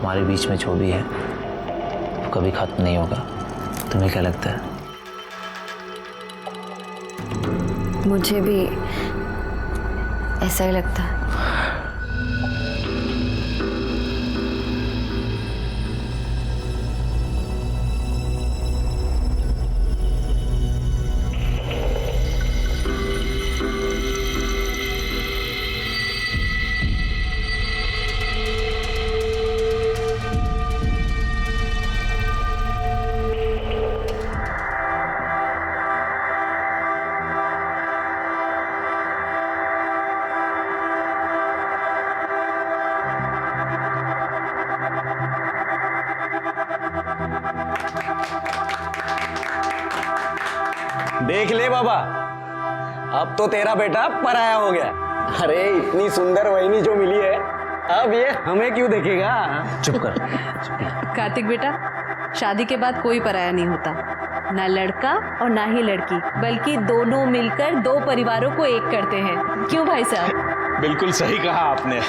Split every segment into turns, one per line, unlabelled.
हमारे बीच में जो भी है वो कभी खत्म नहीं होगा। तुम्हें क्या लगता है?
मुझे भी ऐसा ही लगता है।
देख ले बाबा, अब तो तेरा बेटा पराया हो गया। अरे इतनी सुंदर वहिनी जो मिली है, अब ये हमें क्यों देखेगा?
चुप कर।
कार्तिक बेटा, शादी के बाद कोई पराया नहीं होता, ना लड़का और ना ही लड़की, बल्कि दोनों मिलकर दो परिवारों को एक करते हैं। क्यों भाई साहब?
बिल्कुल सही कहा आपने।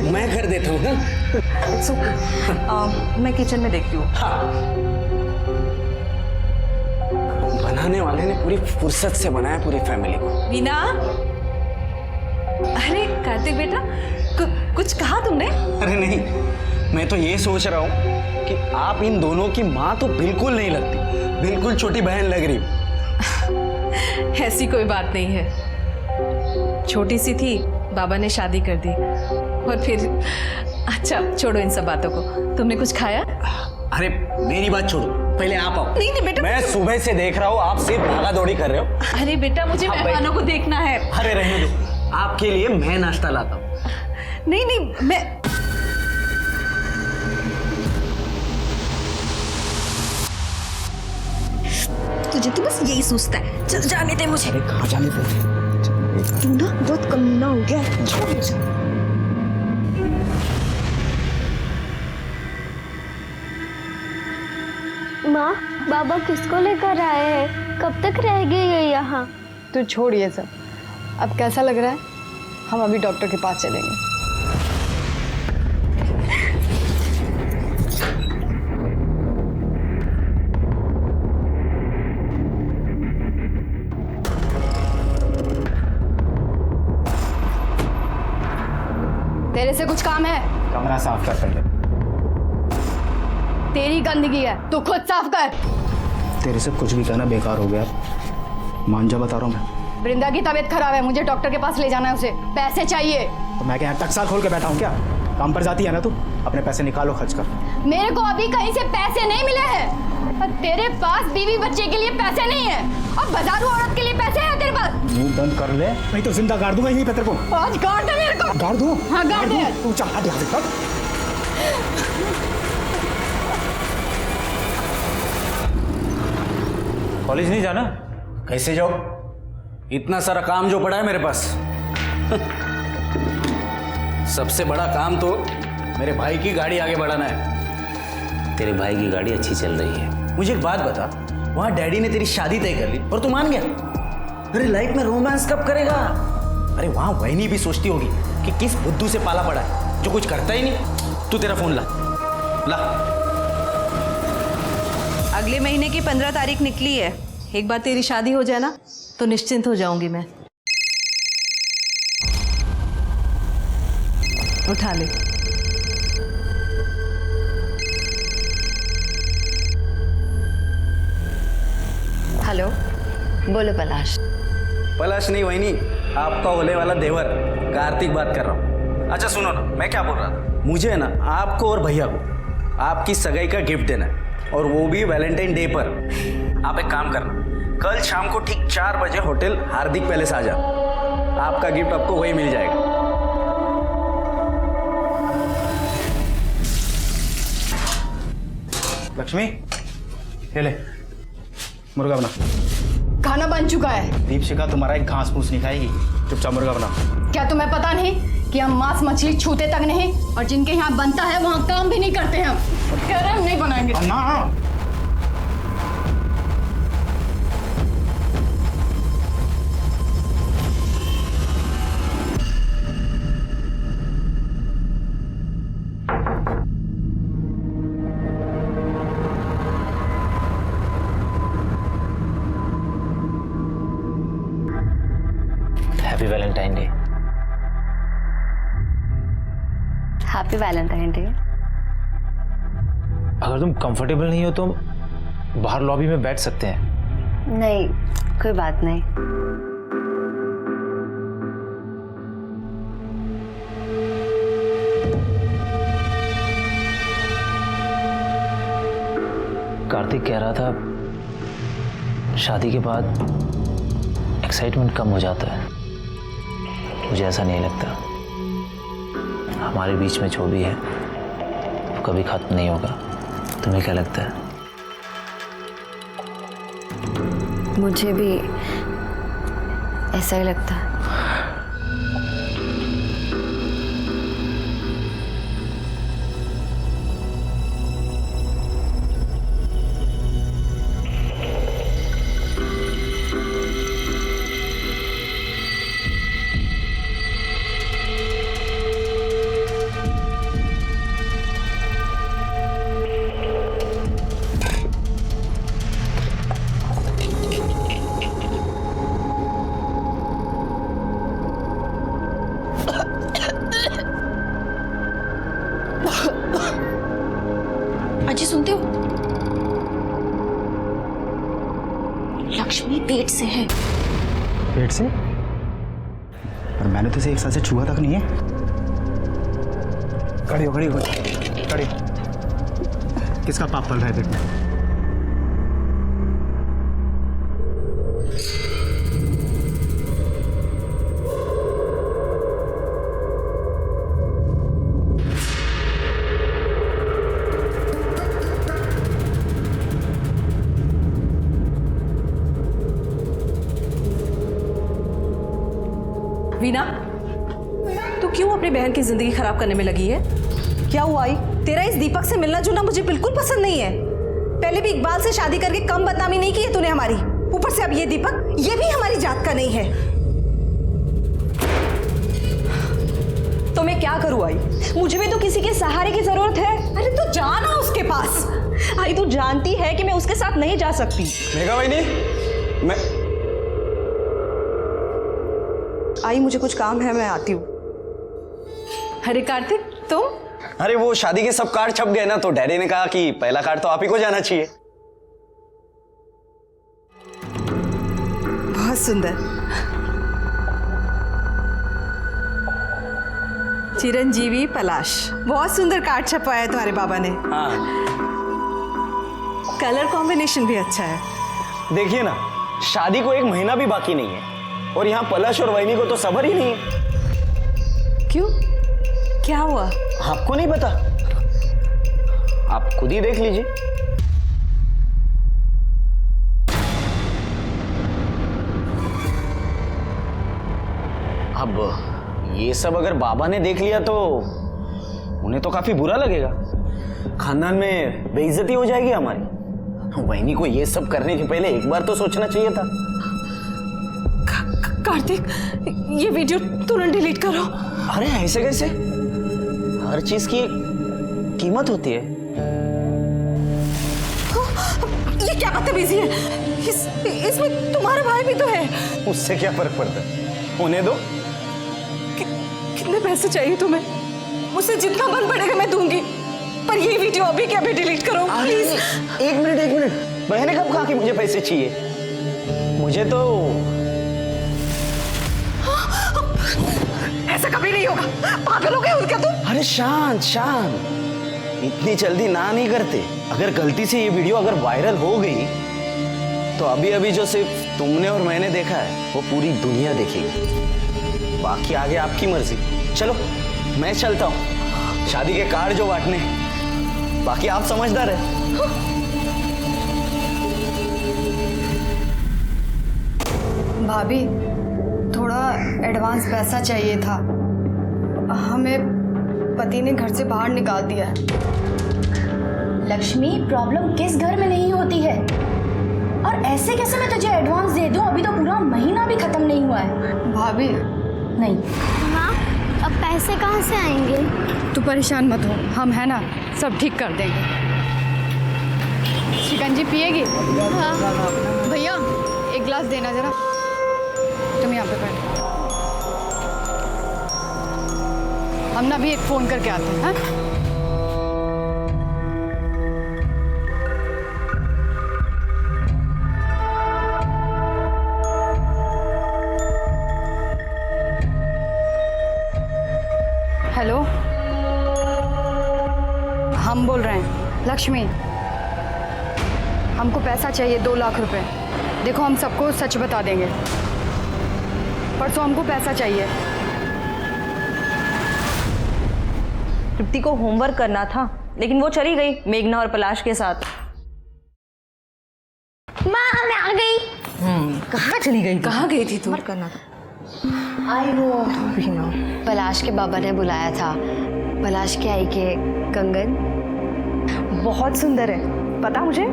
मैं कर देता हूँ ना।
मैं किचन में देखती हूँ।
बनाने वाले ने पूरी फुर्सत से बनाया पूरी फैमिली को।
मीना, अरे कार्तिक बेटा, कुछ कहा तुमने?
अरे नहीं, मैं तो ये सोच रहा हूँ कि आप इन दोनों की माँ तो बिल्कुल नहीं लगती, बिल्कुल छोटी बहन लग रही हो।
ऐसी कोई बात नहीं है, छोटी सी थी, बाबा ने शादी कर दी और फिर। अच्छा छोड़ो इन सब बातों को, तुमने कुछ खाया?
अरे मेरी बात छोड़ो, पहले आप आओ।
नहीं बेटा,
मैं सुबह से देख रहा हूँ आप सिर्फ भागा दौड़ी कर रहे हो।
अरे बेटा, मुझे मेहमानों को देखना है।
अरे रहने दो, आपके लिए मैं नाश्ता लाता हूँ।
नहीं, मैं तुझे तो बस यही सोचता है। चल जाने दे मुझे।
अरे कहाँ जाने दे?
तू ना बहुत कमीना हो गया। छोड़ मुझे।
माँ, बाबा किसको लेकर आए हैं? कब तक रहेगी ये यहाँ?
तू छोड़ ये सब। अब कैसा लग रहा है? हम अभी डॉक्टर के पास चलेंगे। तेरे से कुछ काम है?
कमरा साफ कर पहले।
तेरी गंदगी है, तू खुद साफ कर।
तेरे से कुछ भी कहना बेकार हो गया, मान जा बता रहा हूँ मैं।
वृंदा की तबीयत खराब है, मुझे डॉक्टर के पास ले जाना है उसे। पैसे चाहिए।
तो मैं क्या यहाँ टकसाल खोल के बैठा हूँ क्या? काम पर जाती है ना तू, अपने पैसे निकालो खर्च कर।
मेरे को अभी कहीं से पैसे नहीं मिले हैं और तेरे पास बीवी बच्चे के लिए पैसे नहीं है और बाजारू औरत के लिए पैसे हैं तेरे पास?
मुंह बंद कर ले, नहीं तो जिंदा गाड़ दूंगा यहीं पे तेरे को।
आज गाड़ दे मेरे को।
गाड़ दूँ?
हाँ गाड़ दे।
तू चल हट यहाँ से।
कॉलेज नहीं जाना? कैसे जाओ? इतना सारा काम जो पड़ा है मेरे पास। सबसे बड़ा काम तो मेरे भाई की गाड़ी आगे बढ़ाना है।
तेरे भाई की गाड़ी अच्छी चल रही है।
मुझे एक बात बता, वहां डैडी ने तेरी शादी तय कर ली और तू मान गया? अरे लाइफ में रोमांस कब करेगा? अरे वहां वहिनी भी सोचती होगी कि किस बुद्धू से पाला पड़ा है जो कुछ करता ही नहीं। तू तेरा फोन ला।
अगले महीने की 15 तारीख निकली है। एक बार तेरी शादी हो जाए ना तो निश्चिंत हो जाऊंगी मैं। उठा ले।
हेलो, बोलो पलाश।
पलाश नहीं वहिनी, आपका होने वाला देवर कार्तिक बात कर रहा हूँ। अच्छा सुनो ना, मैं क्या बोल रहा था, मुझे ना आपको और भैया को आपकी सगाई का गिफ्ट देना है, और वो भी वैलेंटाइन डे पर। आप एक काम करना, कल शाम को ठीक 4 बजे होटल हार्दिक पैलेस आ जा। आपका गिफ्ट आपको वही मिल जाएगा।
लक्ष्मी, ये ले मुर्गा बना।
खाना बन चुका है।
दीपशिखा तुम्हारा एक घास फूस नहीं खाएगी, चुपचाप मुर्गा बना।
क्या तुम्हें पता नहीं कि हम मांस मछली छूते तक नहीं, और जिनके यहाँ बनता है वहाँ काम भी नहीं करते हम। कह रहे हम नहीं बनाएंगे।
ना
happy Valentine day.
Happy Valentine day.
अगर तुम कंफर्टेबल नहीं हो तो बाहर लॉबी में बैठ सकते हैं।
नहीं, कोई बात नहीं।
कार्तिक कह रहा था शादी के बाद एक्साइटमेंट कम हो जाता है। मुझे ऐसा नहीं लगता। हमारे बीच में जो भी है वो कभी खत्म नहीं होगा। तुम्हें क्या लगता है?
मुझे भी ऐसा ही लगता है।
अजी सुनते हो? लक्ष्मी पेट से है।
पेट से? और मैंने तो इसे एक साल से छुआ तक नहीं है। खड़ी हो, खड़ी हो, खड़ी। किसका पाप पल रहा है पेट में?
वीना, तू क्यों अपनी बहन की जिंदगी खराब करने में लगी है? क्या हुआ आई? तेरा इस दीपक से मिलना जुलना मुझे बिल्कुल पसंद नहीं है। पहले भी इकबाल से शादी करके कम बदनामी नहीं की है तूने हमारी। ऊपर से अब ये दीपक, ये भी हमारी जात का नहीं है। तो मैं क्या करूं आई? मुझे भी तो किसी के सहारे की जरूरत है। अरे तू जाना उसके पास। आई तू जानती है कि मैं उसके साथ नहीं जा सकती।
मेघा बहनी, मैं
आई मुझे कुछ काम है, मैं आती हूँ। अरे कार्तिक तुम?
अरे वो शादी के सब कार्ड छप गए ना, तो डैडी ने कहा कि पहला कार्ड तो आप ही को जाना चाहिए।
बहुत सुंदर। चिरंजीवी पलाश, बहुत सुंदर कार्ड छपवाया है तुम्हारे बाबा ने।
हाँ
कलर कॉम्बिनेशन भी अच्छा है।
देखिए ना, शादी को एक महीना भी बाकी नहीं है और यहाँ पलाश और वैनी को तो सबर ही नहीं है।
क्यों, क्या हुआ?
आपको नहीं पता? आप खुद ही देख लीजिए। अब ये सब अगर बाबा ने देख लिया तो उन्हें तो काफी बुरा लगेगा। खानदान में बेइज्जती हो जाएगी हमारी। वैनी को ये सब करने के पहले एक बार तो सोचना चाहिए था।
कार्तिक, ये वीडियो तुरंत डिलीट करो।
अरे ऐसे कैसे? हर चीज की एक कीमत होती है।
ये क्या बदतमीजी है? इसमें तुम्हारा भाई भी तो है।
उससे क्या फर्क पड़ता है? होने दो।
कितने पैसे चाहिए तुम्हें? मुझसे जितना बन पड़ेगा मैं दूंगी, पर ये वीडियो अभी के अभी डिलीट करो प्लीज।
एक मिनट। मैंने कब कहा कि मुझे पैसे चाहिए? मुझे तो
ऐसा कभी नहीं होगा। पागल हो गए हो क्या तुम?
अरे शांत, इतनी जल्दी ना नहीं करते। अगर गलती से ये वीडियो अगर वायरल हो गई तो अभी अभी जो सिर्फ तुमने और मैंने देखा है वो पूरी दुनिया देखेगी। बाकी आगे आपकी मर्जी। चलो मैं चलता हूँ, शादी के कार्ड जो बांटने, बाकी आप समझदार है।
भाभी, थोड़ा एडवांस पैसा चाहिए था। हमें पति ने घर से बाहर निकाल दिया है।
लक्ष्मी, प्रॉब्लम किस घर में नहीं होती है? और ऐसे कैसे मैं तुझे एडवांस दे दूं? अभी तो पूरा महीना भी खत्म नहीं हुआ है।
भाभी
नहीं,
माँ अब पैसे कहाँ से आएंगे?
तू परेशान मत हो, हम है ना, सब ठीक कर देंगे। शिकंजी पिएगी? हाँ। भैया एक गिलास देना जरा। तुम यहाँ पे बैठो, हम ना भी एक फ़ोन करके आते हैं। हाँ? हेलो, हम बोल रहे हैं। लक्ष्मी, हमको पैसा चाहिए 2 लाख रुपए। देखो हम सबको सच बता देंगे, परसों हमको पैसा चाहिए।
तृप्ति को होमवर्क करना था, लेकिन वो चली गई मेघना और पलाश के साथ।
माँ मैं आ गई।
कहाँ चली गई?
कहाँ गई थी तू?
करना था। आई वो भी ना।
पलाश के बाबा ने बुलाया था। पलाश के आई के कंगन
बहुत सुंदर है, पता मुझे।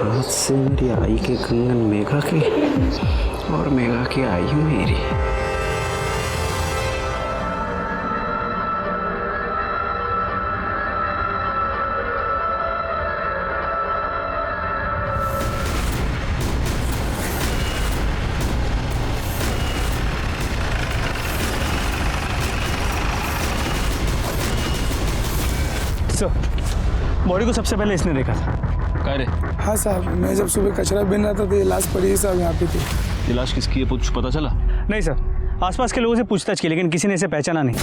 मुझसे मेरी आई के कंगन मेघा की और मेघा की आई मेरी।
बॉडी को सबसे पहले इसने देखा था।
क्या रे?
हाँ साहब, मैं जब सुबह कचरा बीन रहा था तो ये लाश पड़ी है साहब यहाँ पे थी।
ये लाश किसकी है कुछ पता चला?
नहीं सर, आसपास के लोगों से पूछताछ की लेकिन किसी ने इसे पहचाना नहीं।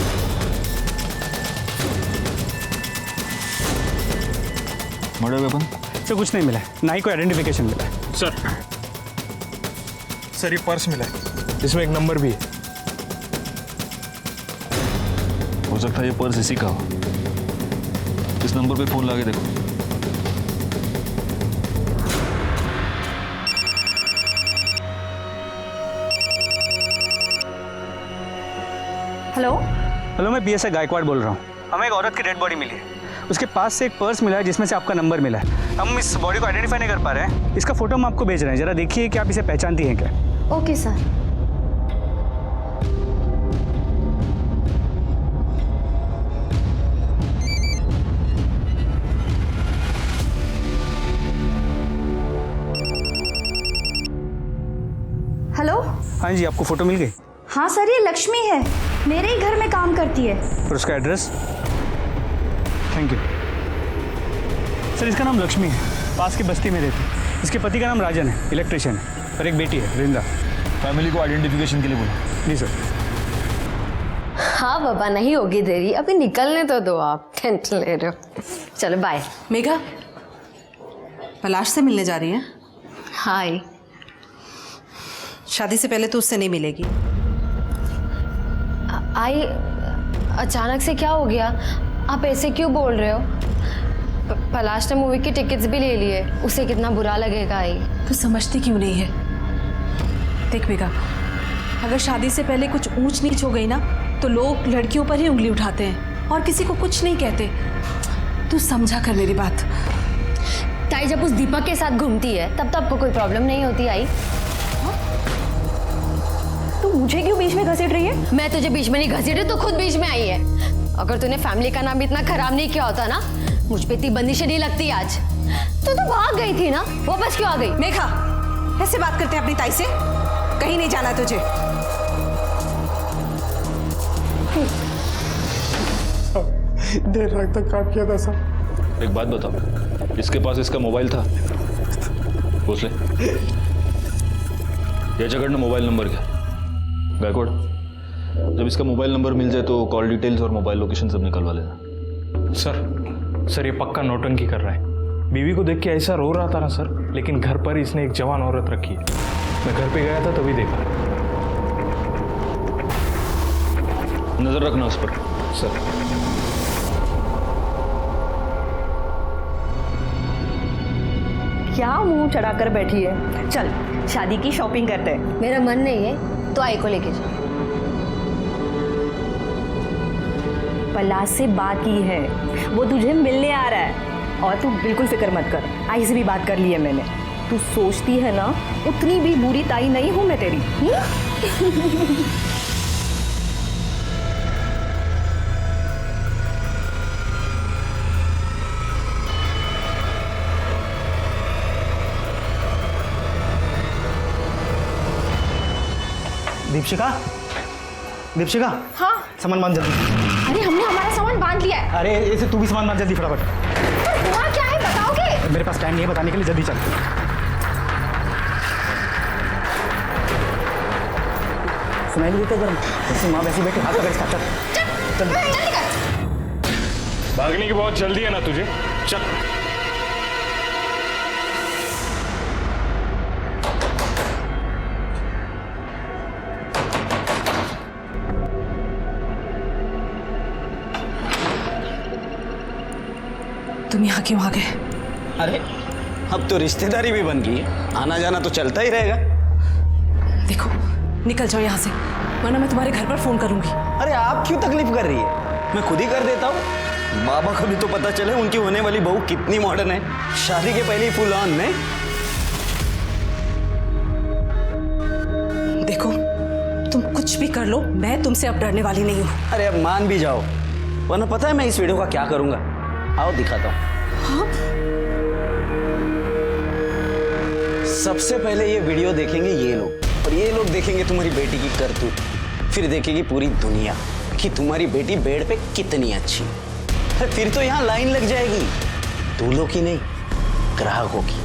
Murder weapon?
सर कुछ नहीं मिला है, ना ही कोई आइडेंटिफिकेशन मिला है।
सर ये पर्स मिला है, इसमें एक नंबर भी है।
हो सकता है ये पर्स इसी का हो। इस नंबर पे फोन लगा के देखो।
हेलो
हेलो, मैं पीएसआई गायकवाड़ बोल रहा हूँ। हमें एक औरत की डेड बॉडी मिली है, उसके पास से एक पर्स मिला है जिसमें से आपका नंबर मिला है। हम इस बॉडी को आइडेंटिफाई नहीं कर पा रहे हैं। इसका फोटो हम आपको भेज रहे हैं, जरा देखिए कि आप इसे पहचानती हैं क्या।
Okay sir.
हेलो।
हाँ जी, आपको फोटो मिल गई?
हाँ सर, ये लक्ष्मी है, मेरे ही घर में काम करती है।
और उसका एड्रेस? Thank you sir. इसका नाम लक्ष्मी है, पास की बस्ती में रहती है। इसके पति का नाम राजन है, इलेक्ट्रिशियन है, और एक बेटी है वृंदा।
फैमिली को आइडेंटिफिकेशन के लिए बोला।
जी सर।
हाँ बाबा, नहीं होगी देरी, अभी निकलने तो दो, आप टेंशन ले रहे हो। चलो बाय।
मेघा, पलाश से मिलने जा रही है?
हाय।
शादी से पहले तो उससे नहीं मिलेगी।
आई, अचानक से क्या हो गया? आप ऐसे क्यों बोल रहे हो? पलाश ने मूवी की टिकट्स भी ले लिए, उसे कितना बुरा लगेगा। आई,
तू समझती क्यों नहीं है? देख मेघा, अगर शादी से पहले कुछ ऊंच नीच हो गई ना तो लोग लड़कियों पर ही उंगली उठाते हैं और किसी को कुछ नहीं कहते। तू समझा कर मेरी बात।
ताई जब उस दीपक के साथ घूमती है तब तो आपको कोई प्रॉब्लम नहीं होती। आई,
तू मुझे क्यों बीच में घसीट रही है?
मैं तुझे बीच में नहीं घसीटी, तो खुद बीच में आई है। अगर तूने फैमिली का नाम इतना खराब नहीं किया होता ना, मुझ पे इतनी बंदिशें नहीं लगती आज। तो भाग गई थी ना, वापस क्यों आ गई?
मेघा, ऐसे बात करते हैं अपनी ताई से? कहीं नहीं जाना तुझे।
देर रात तक काम किया था सर।
एक बात बताओ, इसके पास इसका मोबाइल था? पूछ ले। याच्याकडनं मोबाइल नंबर क्या? गायकवाड़, जब इसका मोबाइल नंबर मिल जाए तो कॉल डिटेल्स और मोबाइल लोकेशन सब निकलवा लेना।
सर ये पक्का नौटंकी कर रहा है। बीवी को देख के ऐसा रो रहा था ना सर, लेकिन घर पर इसने एक जवान औरत रखी है। मैं घर पे गया था तभी देखा।
नजर रखना उस पर।
सर
क्या मुंह चढ़ाकर बैठी है? चल शादी की शॉपिंग करते हैं।
मेरा मन नहीं है तो आई को लेके जा।
पलाश से बात की है, वो तुझे मिलने आ रहा है। और तू बिल्कुल फिक्र मत कर, आई से भी बात कर ली है मैंने। तू सोचती है ना, उतनी भी बुरी ताई नहीं हूं मैं तेरी।
दीपशिका, दीपशिका।
हाँ।
सामान बांध जल्दी।
अरे हमने हमारा सामान बांध लिया है।
अरे ऐसे तू भी सामान बांध जल्दी फटाफट।
पर हुआ क्या है बताओगे?
मेरे पास टाइम नहीं है बताने के लिए, जल्दी चल। सुनाई नहीं देता गर्म? वैसे माँ वैसे बैठे हाथ पकड़ इसका। चल
जल्दी कर।
भागने की बहुत जल्दी है ना तुझे? चल।
तुम यहाँ क्यों आ गए?
अरे अब तो रिश्तेदारी भी बन गई है, आना जाना तो चलता ही रहेगा।
देखो निकल जाओ यहाँ से, वरना मैं तुम्हारे घर पर फोन करूंगी।
अरे आप क्यों तकलीफ कर रही है? मैं खुद ही कर देता हूँ। बाबा को भी तो पता चले उनकी होने वाली बहू कितनी मॉडर्न है। शादी के पहले ही फुल ऑन नहीं।
देखो तुम कुछ भी कर लो, मैं तुमसे अब डरने वाली नहीं हूँ।
अरे अब मान भी जाओ, वरना पता है मैं इस वीडियो का क्या करूंगा? आओ दिखाता हूँ।
हाँ?
सबसे पहले ये वीडियो देखेंगे ये लोग, और ये लोग देखेंगे तुम्हारी बेटी की करतूत। फिर देखेगी पूरी दुनिया कि तुम्हारी बेटी बेड पे कितनी अच्छी है। फिर तो यहाँ लाइन लग जाएगी, दूल्हों की नहीं, ग्राहकों की।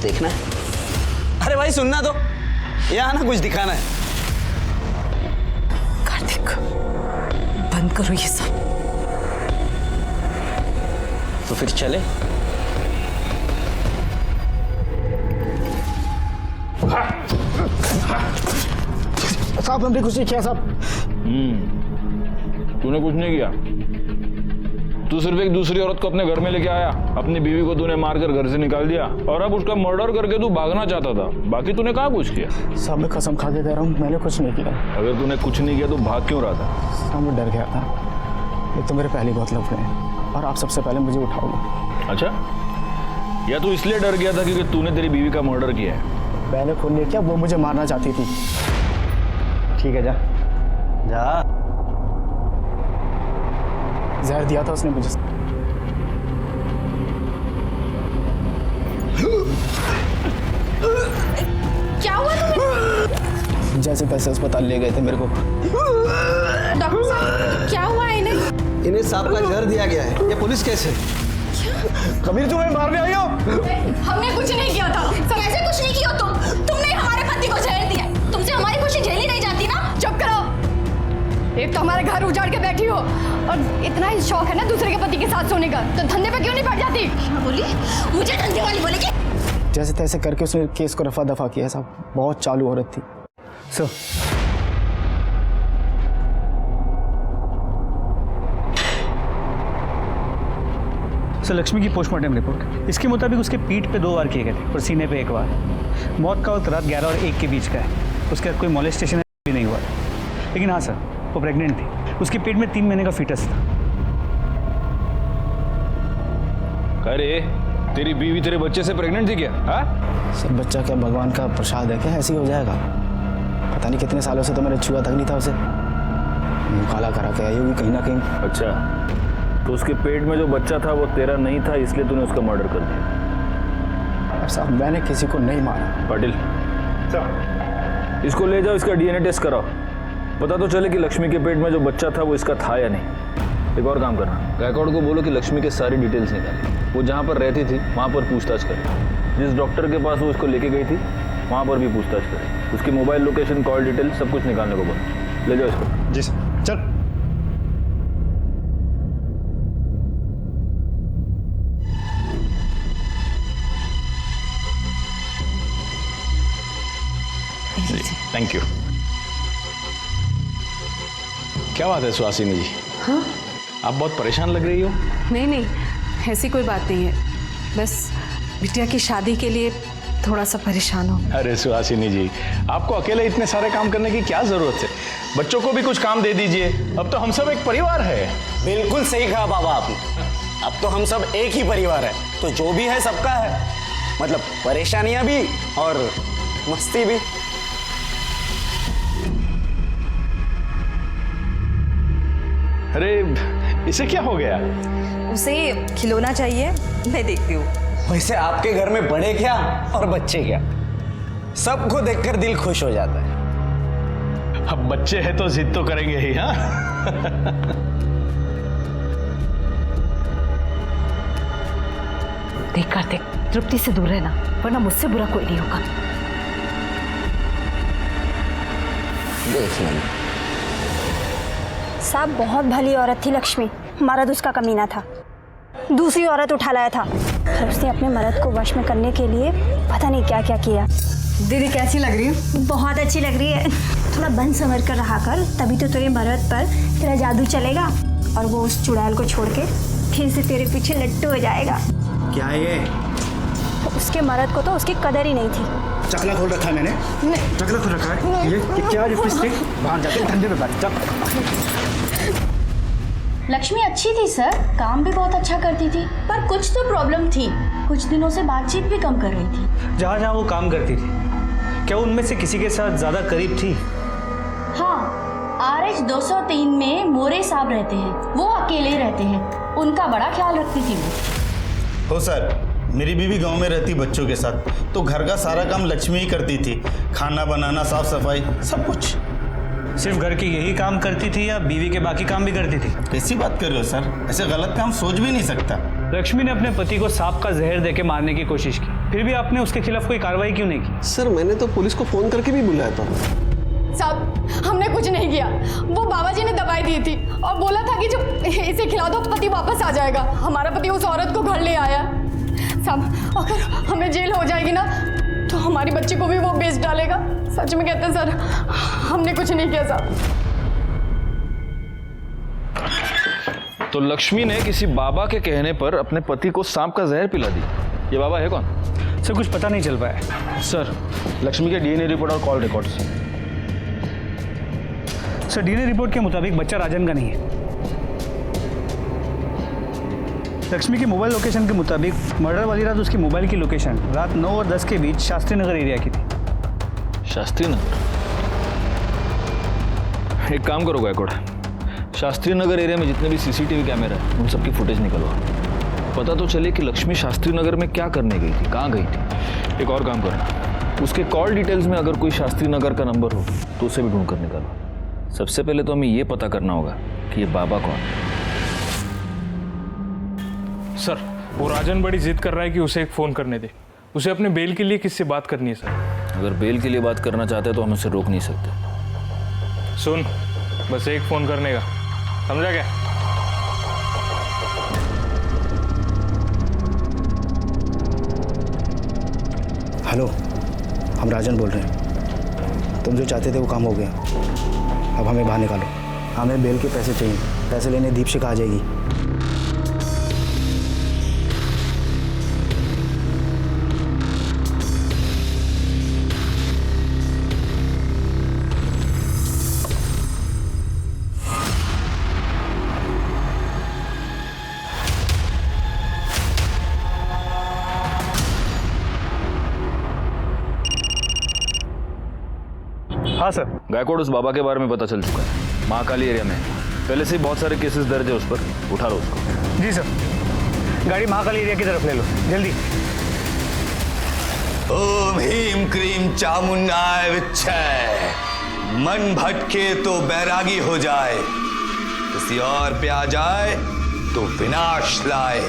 देखना है? अरे भाई सुनना तो, यहाँ ना कुछ दिखाना है।
कार्तिक बंद करो ये सब।
तो फिर चले?
साहब हमने कुछ नहीं किया साहब।
तूने कुछ नहीं किया। तू सिर्फ एक दूसरी औरत को अपने घर में लेके आया, अपनी बीवी को तूने मारकर घर से निकाल दिया, और अब उसका मर्डर करके तू भागना चाहता था। बाकी तूने कहाँ कुछ किया?
साहब मैं कसम खा के कह रहा हूँ, मैंने कुछ नहीं किया।
अगर तूने कुछ नहीं किया तो भाग क्यों रहा था?
साहब मैं डर गया था। एक तो मेरे पहले बहुत लफड़े हैं, और आप सबसे पहले मुझे उठाओगे।
अच्छा, या तू इसलिए डर गया था क्योंकि तूने तेरी बीवी का मर्डर किया है?
मैंने खून नहीं किया, वो मुझे मारना चाहती थी। ठीक है जा
जा।
जहर दिया था उसने मुझे।
क्या हुआ तुम्हें?
जैसे तैसे अस्पताल ले गए थे मेरे को।
डॉक्टर साहब क्या हुआ है इन्हें?
इन्हें सांप का जहर दिया गया है। ये पुलिस केस है।
कबीर तुम्हें मारने आई हो?
हमने कुछ नहीं किया था। कैसे कुछ नहीं किया तुमने हमारे पति को जहर दिया। तुमसे हमारी खुशी झेली नहीं जाती ना? चुप करो। एक तो हमारे घर उजाड़ के बैठी हो, और इतना ही शौक है ना दूसरे के पति के साथ सोने का, तो धंधे पे क्यों नहीं पड़ जाती? बोली मुझे धंधे वाली बोलेगी?
जैसे तैसे करके उसने केस को रफा दफा किया साहब। बहुत चालू औरत थी। सर लक्ष्मी की पोस्टमार्टम रिपोर्ट, इसके मुताबिक उसके पीठ पे 2 वार किए गए थे और सीने पे 1 वार। मौत का वक्त रात 11 और 1 के बीच का है। उसके बाद कोई मॉलेस्टेशन भी नहीं हुआ, लेकिन हाँ सर वो प्रेग्नेंट थी। उसके पेट में 3 महीने का फीटस था।
अरे तेरी बीवी तेरे बच्चे से प्रेग्नेंट थी क्या? हाँ
सर बच्चा क्या भगवान का प्रसाद है क्या? ऐसे ही हो जाएगा? पता नहीं कितने सालों से तो मैंने छुआ तक नहीं था उसे। मुँह काला करा के आई होगी कहीं ना कहीं।
अच्छा, तो उसके पेट में जो बच्चा था वो तेरा नहीं था, इसलिए तूने उसका मर्डर कर दिया?
साहब मैंने किसी को नहीं मारा।
पाटिल इसको ले जाओ, इसका डीएनए टेस्ट कराओ, पता तो चले कि लक्ष्मी के पेट में जो बच्चा था वो इसका था या नहीं। एक और काम करना, गायकवाड़ को बोलो कि लक्ष्मी के सारी डिटेल्स निकाले। वो जहाँ पर रहती थी वहाँ पर पूछताछ करें। जिस डॉक्टर के पास वो उसको लेके गई थी वहाँ पर भी पूछताछ करें। उसकी मोबाइल लोकेशन, कॉल डिटेल सब कुछ निकालने को बोलो। ले जाओ इसको।
जी सर। चल।
Thank you. क्या बात है सुहासिनी जी?
हाँ?
आप बहुत परेशान लग रही हो।
नहीं नहीं, ऐसी कोई बात नहीं है। बस बिटिया की शादी के लिए थोड़ा सा परेशान हो।
अरे सुहासिनी जी, आपको अकेले इतने सारे काम करने की क्या जरूरत है? बच्चों को भी कुछ काम दे दीजिए। अब तो हम सब एक परिवार है।
बिल्कुल सही कहा बाबा आपने। अब तो हम सब एक ही परिवार है, तो जो भी है सबका है, मतलब परेशानियां भी और मस्ती भी।
अरे इसे क्या हो गया?
उसे खिलौना चाहिए, मैं देखती हूँ।
वैसे आपके घर में बड़े क्या और बच्चे क्या, सबको देखकर दिल खुश हो जाता है।
अब बच्चे हैं तो जिद तो करेंगे ही। हाँ
देख कार्तिक, तृप्ति से दूर रहना, वरना मुझसे बुरा कोई नहीं होगा।
देख लेना।
साहब बहुत भली औरत थी लक्ष्मी, मर्द उसका कमीना था, दूसरी औरत उठा लाया था और उसने अपने मर्द को वश में करने के लिए पता नहीं क्या क्या किया।
दीदी कैसी लग रही है?
बहुत अच्छी लग रही है। थोड़ा बन संवर कर रहा कर, तभी तो तेरे मर्द पर तेरा जादू चलेगा और वो उस चुड़ैल को छोड़ के फिर से तेरे पीछे लट्टू हो जाएगा।
क्या है ये?
तो उसके मर्द को तो उसकी कदर ही नहीं थी।
चकला खोल रखा है मैंने। चकला खोल रखा है। ये क्या लिपस्टिक? बाहर जाके ठंडे में बैठ।
लक्ष्मी अच्छी थी सर, काम भी बहुत अच्छा करती थी, पर कुछ तो प्रॉब्लम थी। कुछ दिनों से बातचीत भी कम कर रही थी।
जहाँ जहाँ वो काम करती थी, क्या उनमें से किसी के साथ ज्यादा करीब थी?
हाँ, RH 203 में मोरे साहब रहते हैं, वो अकेले रहते हैं, उनका बड़ा ख्याल रखती थी वो।
हो सर, मेरी बीवी गांव में रहती बच्चों के साथ, तो घर का सारा काम लक्ष्मी ही करती थी, खाना बनाना, साफ सफाई, सब कुछ।
सिर्फ घर की यही काम करती थी या बीवी के बाकी काम भी करती थी?
कैसी बात कर रहे हो सर, ऐसे गलत काम सोच भी नहीं सकता।
लक्ष्मी ने अपने पति को सांप का जहर देके मारने की कोशिश की, फिर भी आपने उसके खिलाफ कोई कार्रवाई क्यों नहीं की?
सर मैंने तो पुलिस को फोन करके भी बुलाया था।
साहब हमने कुछ नहीं किया, वो बाबा जी ने दवाई दी थी और बोला था कि जब इसे खिला दो पति वापस आ जाएगा। हमारा पति उस औरत को घर ले आया। साहब अगर हमें जेल हो जाएगी ना तो हमारी बच्ची को भी वो बेच डालेगा। सच में कहते हैं सर, हमने कुछ नहीं किया साहब।
तो लक्ष्मी ने किसी बाबा के कहने पर अपने पति को सांप का जहर पिला दी। ये बाबा है कौन?
सर कुछ पता नहीं चल पाया।
सर लक्ष्मी के DNA रिपोर्ट और call records.
Sir DNA report के मुताबिक बच्चा राजन का नहीं है। लक्ष्मी के मोबाइल लोकेशन के मुताबिक मर्डर वाली रात उसकी मोबाइल की लोकेशन रात 9 और 10 के बीच शास्त्री नगर एरिया की थी।
शास्त्री नगर? एक काम करो गायकवाड़, शास्त्री नगर एरिया में जितने भी CCTV कैमरा है उन सबकी फुटेज निकलवा, पता तो चले कि लक्ष्मी शास्त्री नगर में क्या करने गई थी, कहाँ गई थी। एक और काम करना, उसके कॉल डिटेल्स में अगर कोई शास्त्री नगर का नंबर हो तो उसे भी ढूंढ कर निकालो। सबसे पहले तो हमें ये पता करना होगा कि ये बाबा कौन है।
सर वो राजन बड़ी जिद कर रहा है कि उसे एक फ़ोन करने दे, उसे अपने बेल के लिए किससे बात करनी है सर।
अगर बेल के लिए बात करना चाहते हैं तो हम उसे रोक नहीं सकते।
सुन, बस एक फ़ोन करने का, समझा क्या?
हेलो, हम राजन बोल रहे हैं। तुम जो चाहते थे वो काम हो गया, अब हमें बाहर निकालो। हमें बेल के पैसे चाहिए, पैसे लेने दीपशिखा आ जाएगी।
हाँ सर।
गायकवाड़, उस बाबा के बारे में पता चल चुका है, महाकाली एरिया में पहले से ही बहुत सारे केसेस दर्ज है उस पर, उठा लो उसको।
जी सर, गाड़ी महाकाली एरिया की तरफ ले लो, जल्दी।
ओम ह्रीम क्रीम चामुंडाय विच्छय, मन भटके तो बैरागी हो जाए, किसी और पे आ जाए तो विनाश लाए।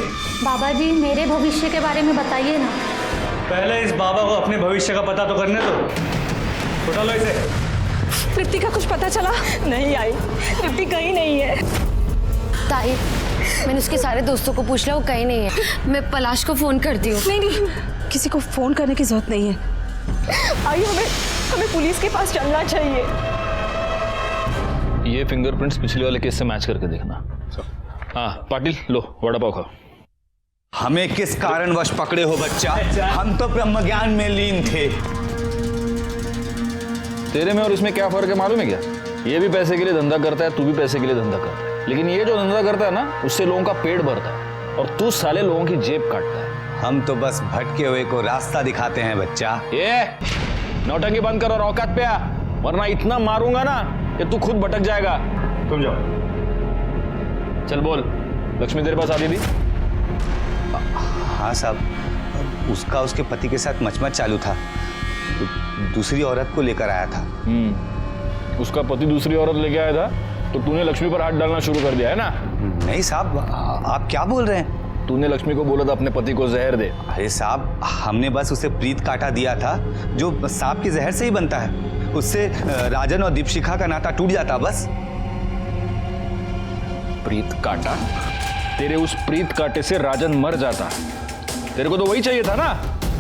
बाबा जी मेरे भविष्य के बारे में बताइए ना।
पहले इस बाबा को अपने भविष्य का पता तो करने दो। उठा लो इसे।
तृप्ति का कुछ पता चला? नहीं आई, तृप्ति कहीं नहीं है।
ताई, मैंने उसके सारे दोस्तों को पूछ लिया, वो कहीं नहीं है। मैं पलाश को फोन करती हूँ।
नहीं नहीं, किसी को फोन करने की जरूरत नहीं है। आई, हमें पुलिस के पास चलना चाहिए।
ये फिंगरप्रिंट्स पिछले वाले केस से मैच करके देखना। हाँ पाटिल, लो वड़ा पाव खाओ।
हमें किस कारणवश पकड़े हो बच्चा? हम तो ब्रह्म ज्ञान में लीन थे।
तेरे में और इसमें क्या फर्क है मालूम है क्या? ये भी पैसे के लिए धंधा करता है, तू भी पैसे के लिए धंधा करता है, लेकिन ये जो धंधा करता है ना, उससे लोगों का पेट भरता है और तू साले लोगों की जेब काटता है।
हम तो बस भटके हुए को रास्ता दिखाते हैं बच्चा।
ये नौटंकी बंद कर और औकात पे आ, वरना इतना मारूंगा ना कि तू खुद भटक जाएगा। तुम जाओ। चल बोल, लक्ष्मी तेरे पास आती थी?
हाँ साहब, उसका उसके पति के साथ मचमच चालू था, तो दूसरी औरत को लेकर आया था।
उसका पति दूसरी औरत लेके आया था तो तूने लक्ष्मी पर हाथ डालना शुरू कर दिया है ना?
नहीं साहब, आप क्या बोल रहे हैं?
तूने लक्ष्मी को बोला था अपने पति को जहर दे।
अरे साहब, हमने बस उसे प्रीत काटा दिया था, जो सांप के जहर से ही बनता है। उससे राजन और दीपशिखा का नाता टूट जाता बस।
प्रीत काटा? तेरे उस प्रीत काटे से राजन मर जाता। तेरे को तो वही चाहिए था ना,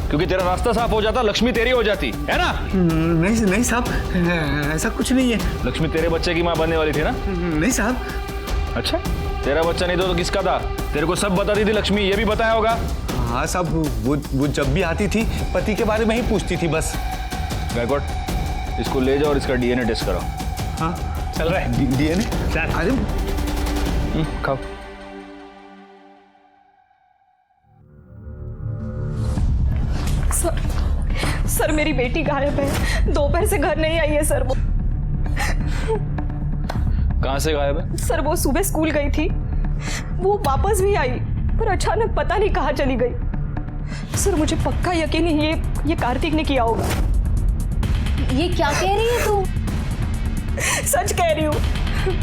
क्योंकि तेरा रास्ता साफ हो जाता, लक्ष्मी तेरी हो जाती है ना?
नहीं साहब, ऐसा कुछ नहीं है।
लक्ष्मी तेरे बच्चे की माँ बनने वाली थी ना?
नहीं साहब।
अच्छा, तेरा बच्चा नहीं तो किसका था? तेरे को सब बताती थी लक्ष्मी, ये भी बताया होगा।
हाँ साहब, वो जब भी आती थी पति के बारे में ही पूछती थी बस।
गायकवाड़, इसको ले जाओ और इसका डीएनए टेस्ट कराओ।
हाँ चल रहा है। डीएनए? अरे
खाओ।
सर मेरी बेटी गायब है, दोपहर से घर नहीं आई है सर। वो
कहाँ से गायब है?
सर वो सुबह स्कूल गई थी, वो वापस भी आई, पर अचानक पता नहीं कहाँ चली गई। सर मुझे पक्का यकीन है ये कार्तिक ने किया होगा।
ये क्या कह रही है तू?
सच कह रही हूँ।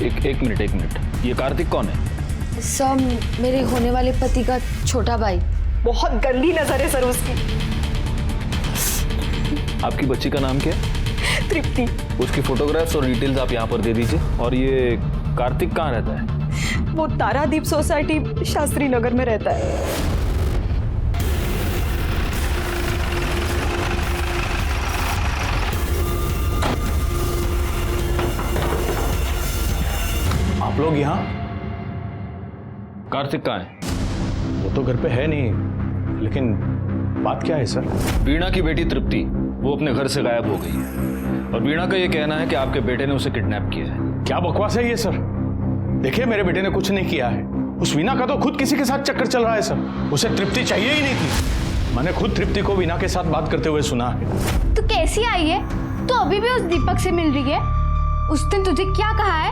एक मिनट, ये कार्तिक कौन है?
सर मेरे होने वाले पति का छोटा भाई।
बहुत गंदी नजर है सर उसकी।
आपकी बच्ची का नाम क्या है?
तृप्ति।
उसकी फोटोग्राफ्स और डिटेल्स आप यहाँ पर दे दीजिए। और ये कार्तिक कहाँ रहता है?
वो तारादीप सोसाइटी शास्त्री नगर में रहता है।
आप लोग यहाँ?
कार्तिक कहाँ है?
वो तो घर पे है नहीं, लेकिन बात क्या है सर?
वीणा की बेटी तृप्ति, वो अपने घर से गायब हो गई है और वीणा का ये कहना है कि आपके बेटे ने उसे किडनैप किया है।
क्या बकवास है ये सर? देखिए, मेरे बेटे ने कुछ नहीं किया है। उस वीणा का तो खुद किसी के साथ चक्कर चल रहा है सर। उसे तृप्ति चाहिए ही नहीं थी। मैंने खुद तृप्ति को वीणा के साथ बात करते हुए सुना है।
तो कैसी आई है? तो अभी भी उस दीपक से मिल रही है? उस दिन तुझे क्या कहा है?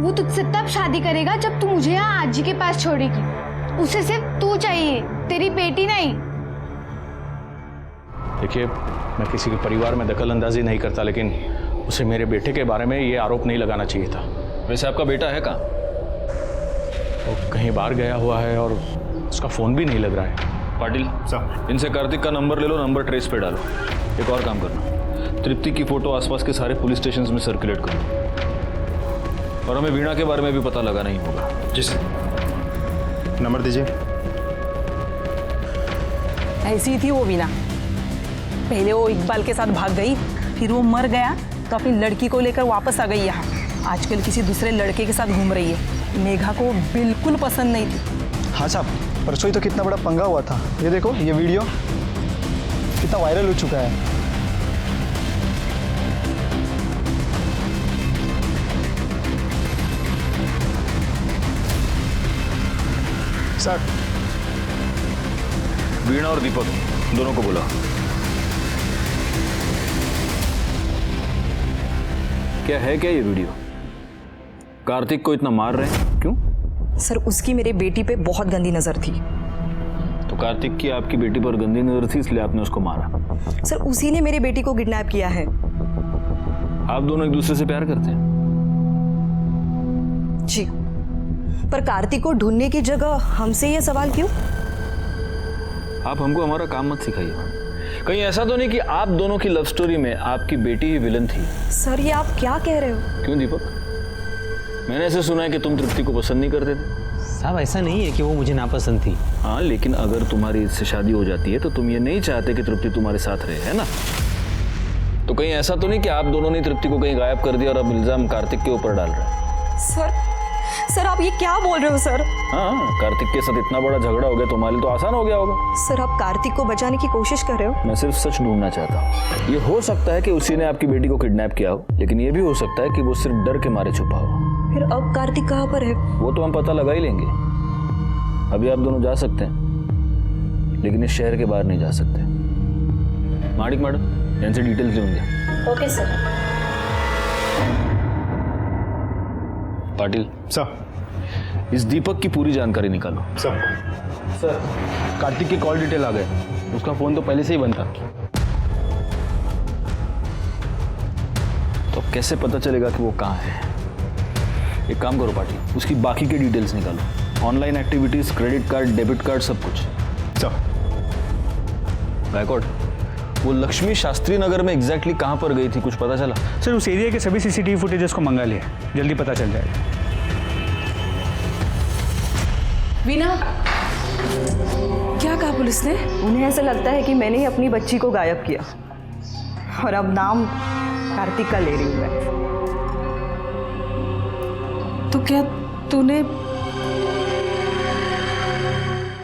वो तुझसे तब शादी करेगा जब तू मुझे यहाँ आजी के पास छोड़ेगी। उसे सिर्फ तू चाहिए, तेरी बेटी नहीं।
देखिए, मैं किसी के परिवार में दखल अंदाजी नहीं करता, लेकिन उसे मेरे बेटे के बारे में ये आरोप नहीं लगाना चाहिए था।
वैसे आपका बेटा है कहाँ?
वो कहीं बाहर गया हुआ है और उसका फ़ोन भी नहीं लग रहा है।
पाटिल साहब, इनसे कार्तिक का नंबर ले लो, नंबर ट्रेस पे डालो। एक और काम करना, तृप्ति की फोटो आसपास के सारे पुलिस स्टेशन में सर्कुलेट करो और हमें वीणा के बारे में भी पता लगाना ही होगा।
जी सर। नंबर दीजिए।
ऐसी ही थी वो वीणा। पहले वो इकबाल के साथ भाग गई, फिर वो मर गया तो अपनी लड़की को लेकर वापस आ गई यहाँ। आजकल किसी दूसरे लड़के के साथ घूम रही है। मेघा को बिल्कुल पसंद नहीं थी।
हाँ साहब, परसों ही तो कितना बड़ा पंगा हुआ था। ये देखो, ये वीडियो कितना वायरल हो चुका है। सर,
वीणा और दीपक दोनों को बुला। क्या है क्या ये वीडियो? कार्तिक को इतना मार रहे हैं क्यों?
सर उसकी मेरे बेटी पे बहुत गंदी नजर थी।
तो कार्तिक की आपकी बेटी पर गंदी नजर थी, इसलिए आपने उसको मारा?
सर उसी ने मेरे बेटी को किडनैप किया है।
आप दोनों एक दूसरे से प्यार करते हैं?
जी, पर कार्तिक को ढूंढने की जगह हमसे ये सवाल क्यों?
आप हमको हमारा काम मत सिखाइए। कहीं ऐसा तो नहीं कि आप दोनों की लव स्टोरी में आपकी बेटी ही विलन थी?
सर ये आप क्या कह रहे हो?
क्यों दीपक, मैंने ऐसे सुना है कि तुम तृप्ति को पसंद नहीं करते थे।
साहब ऐसा नहीं है कि वो मुझे नापसंद थी।
हाँ, लेकिन अगर तुम्हारी इससे शादी हो जाती है तो तुम ये नहीं चाहते कि तृप्ति तुम्हारे साथ रहे, है ना? तो कहीं ऐसा तो नहीं कि आप दोनों ने तृप्ति को कहीं गायब कर दिया और अब इल्जाम कार्तिक के ऊपर डाल रहे हैं?
सर
सर आप ये क्या बोल रहे हो सर?
हाँ, कार्तिक के साथ इतना बड़ा झगड़ा हो गया, तुम्हारे लिए तो आसान हो गया होगा।
सर आप कार्तिक को बचाने की कोशिश कर रहे हो?
मैं सिर्फ सच ढूंढना चाहता हूँ। ये हो सकता है कि उसी ने आपकी बेटी को किडनैप किया हो, लेकिन ये भी हो सकता है कि वो सिर्फ डर के मारे छुपा हो।
फिर अब कार्तिक कहाँ पर है?
वो तो हम पता लगा ही लेंगे। अभी आप दोनों जा सकते हैं, लेकिन इस शहर के बाहर नहीं जा सकते। माणिक मैडम, इनसे डिटेल्स लूंगे।
Okay sir.
पाटिल
सर,
इस दीपक की पूरी जानकारी निकालो।
सर कार्तिक की कॉल डिटेल आ गए। उसका फ़ोन तो पहले से ही बंद था।
तो कैसे पता चलेगा कि वो कहाँ है? एक काम करो पाटिल, उसकी बाकी के डिटेल्स निकालो। Online activities, credit card, debit card, सब कुछ।
सर
गायकवाड़, वो लक्ष्मी शास्त्री नगर में एग्जैक्टली कहाँ पर गई थी, कुछ पता चला?
सर उस एरिया के सभी सीसीटीवी फुटेजेस को मंगा लिया, जल्दी पता चल जाएगा।
वीना, क्या कहा पुलिस ने?
उन्हें ऐसा लगता है कि मैंने ही अपनी बच्ची को गायब किया और अब नाम कार्तिक का ले रही हूँ मैं।
तो क्या तूने?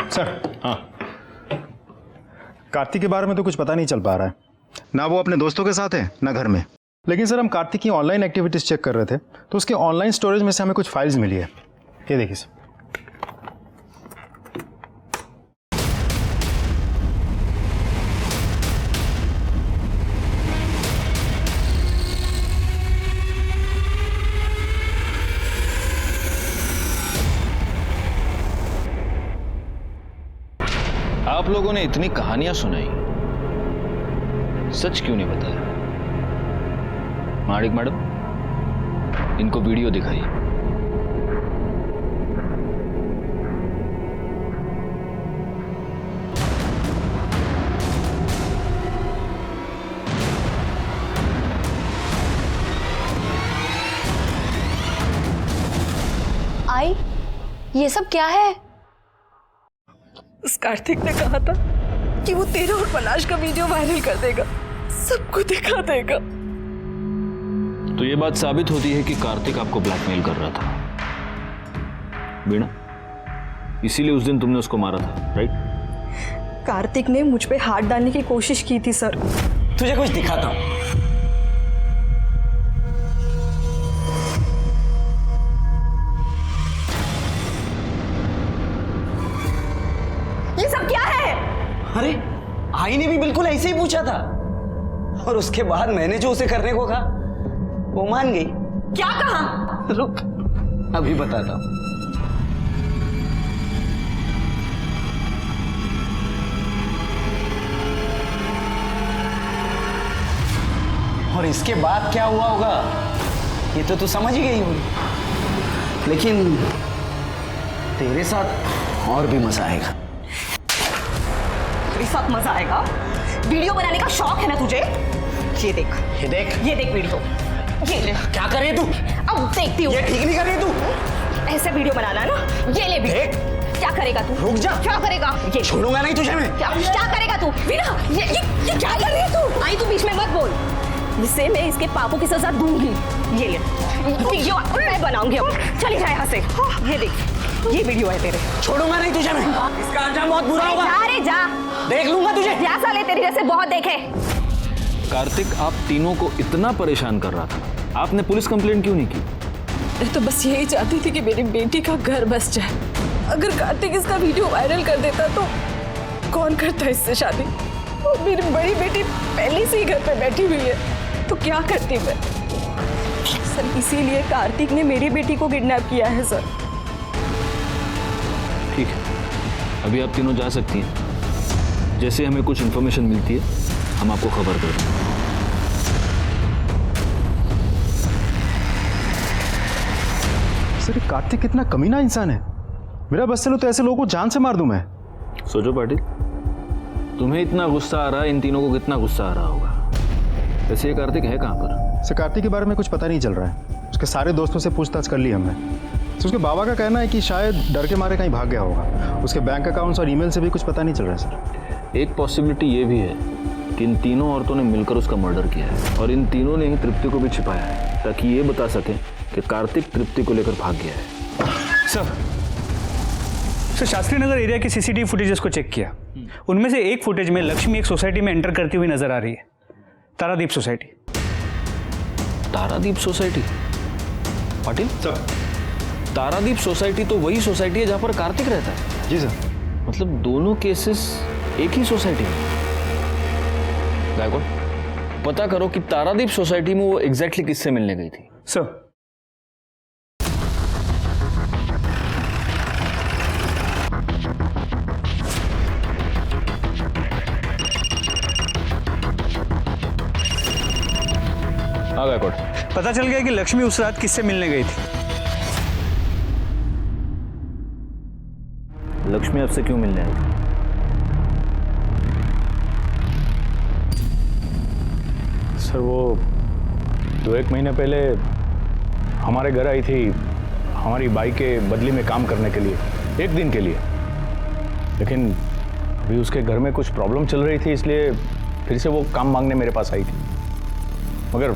सर, हाँ, कार्तिक के बारे में तो कुछ पता नहीं चल पा रहा है। ना वो अपने दोस्तों के साथ है, ना घर में। लेकिन सर हम कार्तिक की ऑनलाइन एक्टिविटीज़ चेक कर रहे थे, तो उसके ऑनलाइन स्टोरेज में से हमें कुछ फाइल्स मिली है। ये देखिए सर।
आप लोगों ने इतनी कहानियां सुनाई, सच क्यों नहीं बताया? माणिक मैडम, इनको वीडियो दिखाइए।
आई, ये सब क्या है?
उस कार्तिक ने कहा था कि वो तेरा और पलाश का वीडियो वायरल कर देगा, सबको दिखा देगा।
तो ये बात साबित होती है कि कार्तिक आपको ब्लैकमेल कर रहा था, वीणा। इसीलिए उस दिन तुमने उसको मारा था, राइट?
कार्तिक ने मुझ पे हाथ डालने की कोशिश की थी सर।
तुझे कुछ दिखाता हूं।
ये सब क्या है?
अरे आई ने भी बिल्कुल ऐसे ही पूछा था, और उसके बाद मैंने जो उसे करने को कहा वो मान गई।
क्या कहा?
रुक, अभी बताता हूं। और इसके बाद क्या हुआ होगा ये तो तू समझ ही गई होगी, लेकिन तेरे साथ और भी मजा आएगा।
तेरे साथ मजा आएगा? वीडियो बनाने का शौक है ना तुझे? ये देख,
ये देख,
ये देख वीडियो। ये ले।
क्या कर रही है तू?
अब देखती हूँ।
ये ठीक नहीं कर रही है तू।
ऐसे वीडियो बनाना ना, ये ले वीडियो।
देख,
क्या करेगा तू?
रुक जा।
क्या करेगा? ये
छोड़ूंगा नहीं तुझे मैं।
क्या करेगा तू? वीना, ये क्या कर रही है तू? आई तू बीच में मत बोल। इसे मैं इसके पापों की सजा दूंगी। ये ले वीडियो मैं बनाऊंगी अब। चली जा यहाँ से। ये देख, ये वीडियो है तेरे।
छोड़ूंगा नहीं तुझे मैं। इसका अंजाम बहुत बुरा होगा।
जा रे जा,
देख लूंगा तुझे।
क्या साले तेरी जैसे बहुत देखे।
कार्तिक आप तीनों को इतना परेशान कर रहा था, आपने पुलिस कंप्लेंट क्यों नहीं की?
मैं तो बस यही चाहती थी कि मेरी बेटी का घर बस जाए। अगर कार्तिक इसका वीडियो वायरल कर देता तो कौन करता इससे शादी? और मेरी बड़ी बेटी पहले से ही घर पे बैठी हुई है, तो क्या करती मैं? सर इसीलिए कार्तिक ने मेरी बेटी को किडनैप किया है सर।
ठीक है, अभी आप तीनों जा सकती हैं। जैसे हमें कुछ इन्फॉर्मेशन मिलती है हम आपको खबर कर देंगे।
सर ये कार्तिक कितना कमीना इंसान है। मेरा बस चलो तो ऐसे लोगों को जान से मार दूं मैं।
सोचो पाटिल, तुम्हें इतना गुस्सा आ रहा है, इन तीनों को कितना गुस्सा आ रहा होगा। वैसे ये कार्तिक है कहाँ पर?
सर कार्तिक के बारे में कुछ पता नहीं चल रहा है। उसके सारे दोस्तों से पूछताछ कर ली हमने। तो उसके बाबा का कहना है कि शायद डर के मारे कहीं भाग गया होगा। उसके बैंक अकाउंट्स और ईमेल से भी कुछ पता नहीं चल रहा है सर।
एक पॉसिबिलिटी ये भी है कि इन तीनों औरतों ने मिलकर उसका मर्डर किया है, और इन तीनों ने ही तृप्ति को भी छिपाया है, ताकि ये बता सकें कि कार्तिक तृप्ति को लेकर भाग गया है।
सर शास्त्री नगर एरिया की सीसीटीवी फुटेजेस को चेक किया। उनमें से एक फुटेज में लक्ष्मी एक सोसाइटी में एंटर करती हुई नजर आ रही है, Taradeep society.
Taradeep society? Patil sir, Taradeep society तो वही सोसाइटी है जहां पर कार्तिक रहता है।
जी सर।
मतलब दोनों केसेस एक ही सोसाइटी में। गायकवाड़, पता करो कि तारादीप सोसाइटी में वो एग्जैक्टली किससे मिलने गई थी।
सर
हाँ गायकवाड़,
पता चल गया कि लक्ष्मी उस रात किससे मिलने गई थी।
लक्ष्मी आपसे क्यों मिलने आई थी?
सर वो 2-1 महीने पहले हमारे घर आई थी हमारी बाई के बदली में काम करने के लिए, 1 दिन के लिए। लेकिन अभी उसके घर में कुछ प्रॉब्लम चल रही थी, इसलिए फिर से वो काम मांगने मेरे पास आई थी। मगर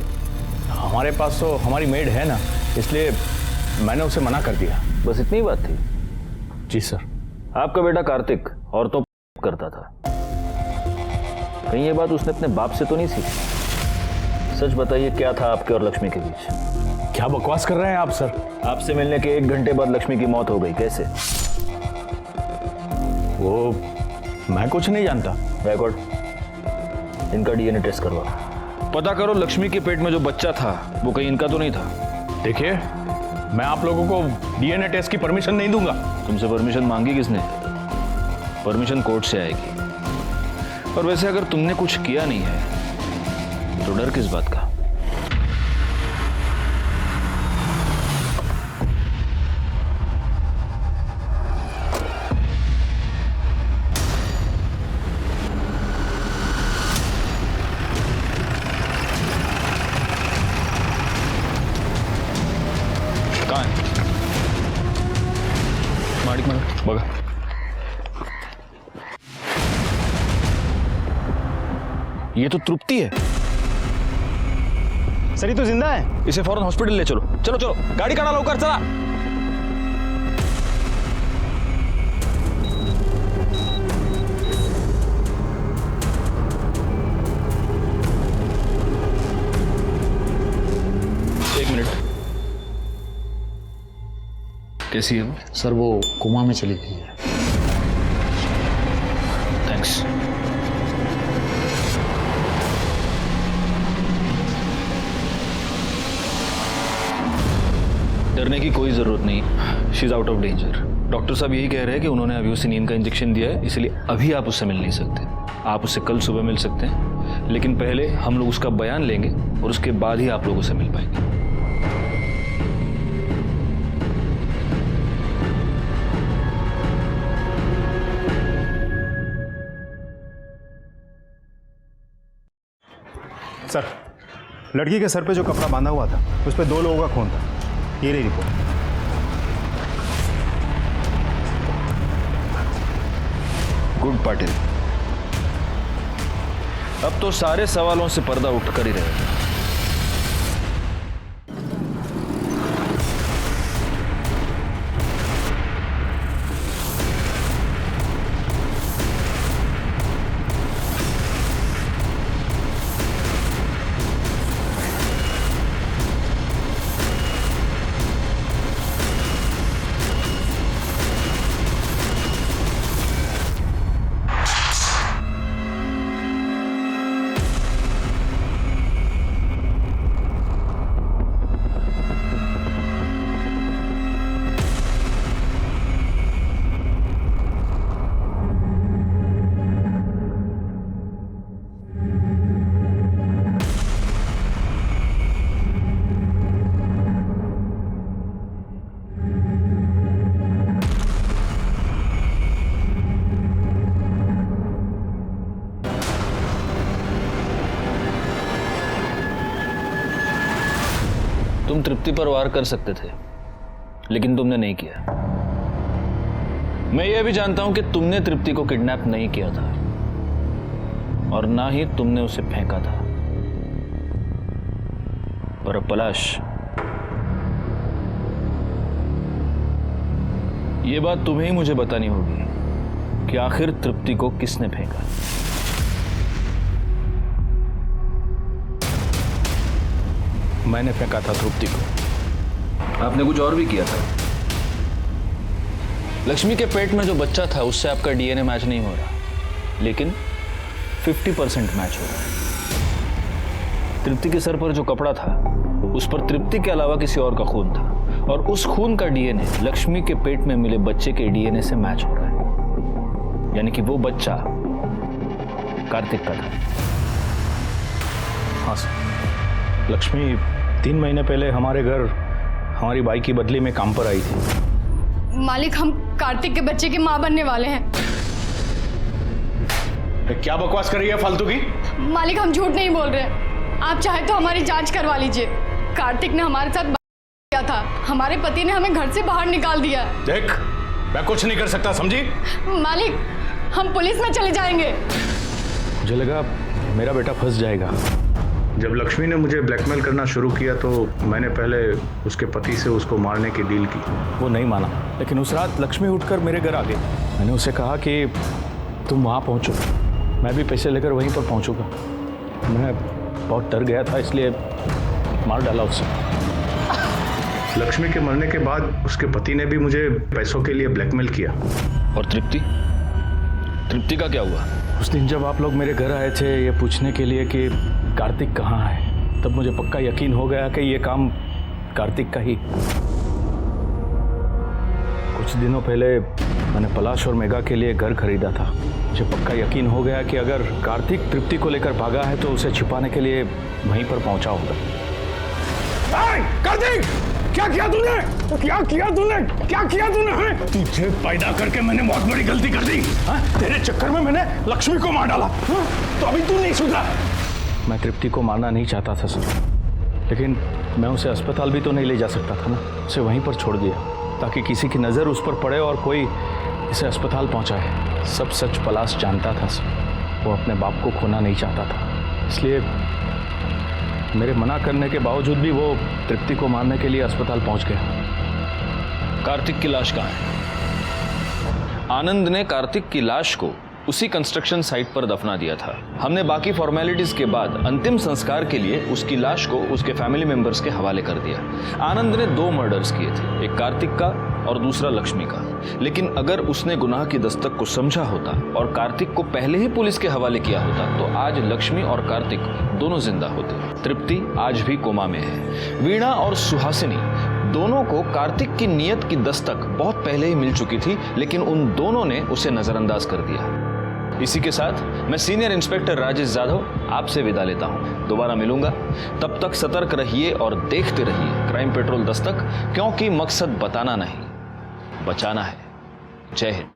हमारे पास तो हमारी मेड है ना, इसलिए मैंने उसे मना कर दिया।
बस इतनी बात थी?
जी सर।
आपका बेटा कार्तिक और तो करता था, कहीं ये बात उसने अपने बाप से तो नहीं सीखी? सच बताइए, क्या था आपके और लक्ष्मी के बीच?
क्या बकवास कर रहे हैं आप सर?
आपसे मिलने के 1 घंटे बाद लक्ष्मी की मौत हो गई, कैसे?
वो मैं कुछ नहीं जानता।
गायकवाड़, इनका डीएनए टेस्ट करवा, पता करो लक्ष्मी के पेट में जो बच्चा था वो कहीं इनका तो नहीं था।
देखिए, मैं आप लोगों को डीएनए टेस्ट की परमिशन नहीं दूंगा।
तुमसे परमिशन मांगी किसने? परमिशन कोर्ट से आएगी। और वैसे अगर तुमने कुछ किया नहीं है तो डर किस बात का? कहाँ है? माडिक बघा। ये तो तृप्ति है।
सर ये तो जिंदा है।
इसे फौरन हॉस्पिटल ले चलो। चलो चलो, गाड़ी काढ़ा लवकर, चला। एक मिनट, कैसी है वो?
सर वो कोमा में चली गई है।
थैंक्स। डरने की कोई जरूरत नहीं, she is out of danger. Doctor साहब यही कह रहे हैं कि उन्होंने अभी उसे नींद का इंजेक्शन दिया है, इसलिए अभी आप उससे मिल नहीं सकते। आप उससे कल सुबह मिल सकते हैं, लेकिन पहले हम लोग उसका बयान लेंगे और उसके बाद ही आप लोग उससे मिल पाएंगे।
सर, लड़की के सर पे जो कपड़ा बांधा हुआ था उस पर 2 लोगों का खून था। ये रही रिपोर्ट।
गुड पाटिल, अब तो सारे सवालों से पर्दा उठकर ही रहेगा। तुम तृप्ति पर वार कर सकते थे, लेकिन तुमने नहीं किया। मैं यह भी जानता हूं कि तुमने तृप्ति को किडनैप नहीं किया था और ना ही तुमने उसे फेंका था। पर अब पलाश, ये बात तुम्हें ही मुझे बतानी होगी कि आखिर तृप्ति को किसने फेंका।
मैंने फेंका था तृप्ति को।
आपने कुछ और भी किया था। लक्ष्मी के पेट में जो बच्चा था उससे आपका डीएनए मैच नहीं हो रहा, लेकिन 50% मैच हो रहा है। तृप्ति के सर पर जो कपड़ा था उस पर तृप्ति के अलावा किसी और का खून था, और उस खून का डीएनए लक्ष्मी के पेट में मिले बच्चे के डीएनए से मैच हो रहा है। यानी कि वो बच्चा कार्तिक का था।
हाँ सर, लक्ष्मी 3 महीने पहले हमारे घर हमारी बाई की बदली में काम पर आई थी।
मालिक, हम कार्तिक के बच्चे की माँ बनने वाले हैं।
क्या बकवास कर रही है फालतू की?
मालिक, हम झूठ नहीं बोल रहे। आप चाहे तो हमारी जांच करवा लीजिए। कार्तिक ने हमारे साथ किया था, हमारे पति ने हमें घर से बाहर निकाल दिया।
देख, मैं कुछ नहीं कर सकता, समझी?
मालिक, हम पुलिस में चले जाएंगे।
मुझे लगा मेरा बेटा फंस जाएगा। जब लक्ष्मी ने मुझे ब्लैकमेल करना शुरू किया तो मैंने पहले उसके पति से उसको मारने की डील की। वो नहीं माना, लेकिन उस रात लक्ष्मी उठकर मेरे घर आ गई। मैंने उसे कहा कि तुम वहाँ पहुँचो, मैं भी पैसे लेकर वहीं पर पहुँचूंगा। मैं बहुत डर गया था, इसलिए मार डाला उसे। लक्ष्मी के मरने के बाद उसके पति ने भी मुझे पैसों के लिए ब्लैकमेल किया।
और तृप्ति का क्या हुआ?
उस दिन जब आप लोग मेरे घर आए थे ये पूछने के लिए कि कार्तिक कहाँ है, तब मुझे पक्का यकीन हो गया कि ये काम कार्तिक का ही। कुछ दिनों पहले मैंने पलाश और मेघा के लिए घर खरीदा था। मुझे पक्का यकीन हो गया कि अगर कार्तिक तृप्ति को लेकर भागा है तो उसे छिपाने के लिए वहीं पर पहुंचा होगा। कार्तिक, क्या किया तूने? क्या किया तूने? क्या किया तूने? तुझे पैदा करके मैंने बहुत बड़ी गलती कर दी। तेरे चक्कर में मैंने लक्ष्मी को मार डाला। तो अभी तू नहीं सुधरा। मैं तृप्ति को मारना नहीं चाहता था सर, लेकिन मैं उसे अस्पताल भी तो नहीं ले जा सकता था ना। उसे वहीं पर छोड़ दिया ताकि किसी की नज़र उस पर पड़े और कोई इसे अस्पताल पहुंचाए। सब सच पलाश जानता था सर। वो अपने बाप को खोना नहीं चाहता था, इसलिए मेरे मना करने के बावजूद भी वो तृप्ति को मारने के लिए अस्पताल पहुंच गया।
कार्तिक की लाश कहाँ है? आनंद ने कार्तिक की लाश को उसी कंस्ट्रक्शन साइट पर दफना दिया था। हमने बाकी फॉर्मेलिटीज के बाद अंतिम संस्कार के लिए उसकी लाश को उसके फैमिली मेंबर्स के हवाले कर दिया। आनंद ने 2 मर्डर्स किए थे, एक कार्तिक का और दूसरा लक्ष्मी का। लेकिन अगर उसने गुनाह की दस्तक को समझा होता और कार्तिक को पहले ही पुलिस के हवाले किया होता तो आज लक्ष्मी और कार्तिक दोनों जिंदा होते। तृप्ति आज भी कोमा में है। वीणा और सुहासिनी दोनों को कार्तिक की नीयत की दस्तक बहुत पहले ही मिल चुकी थी, लेकिन उन दोनों ने उसे नजरअंदाज कर दिया। इसी के साथ मैं सीनियर इंस्पेक्टर राजेश जाधव आपसे विदा लेता हूं। दोबारा मिलूंगा, तब तक सतर्क रहिए और देखते रहिए क्राइम पेट्रोल दस्तक, क्योंकि मकसद बताना नहीं, बचाना है। जय हिंद।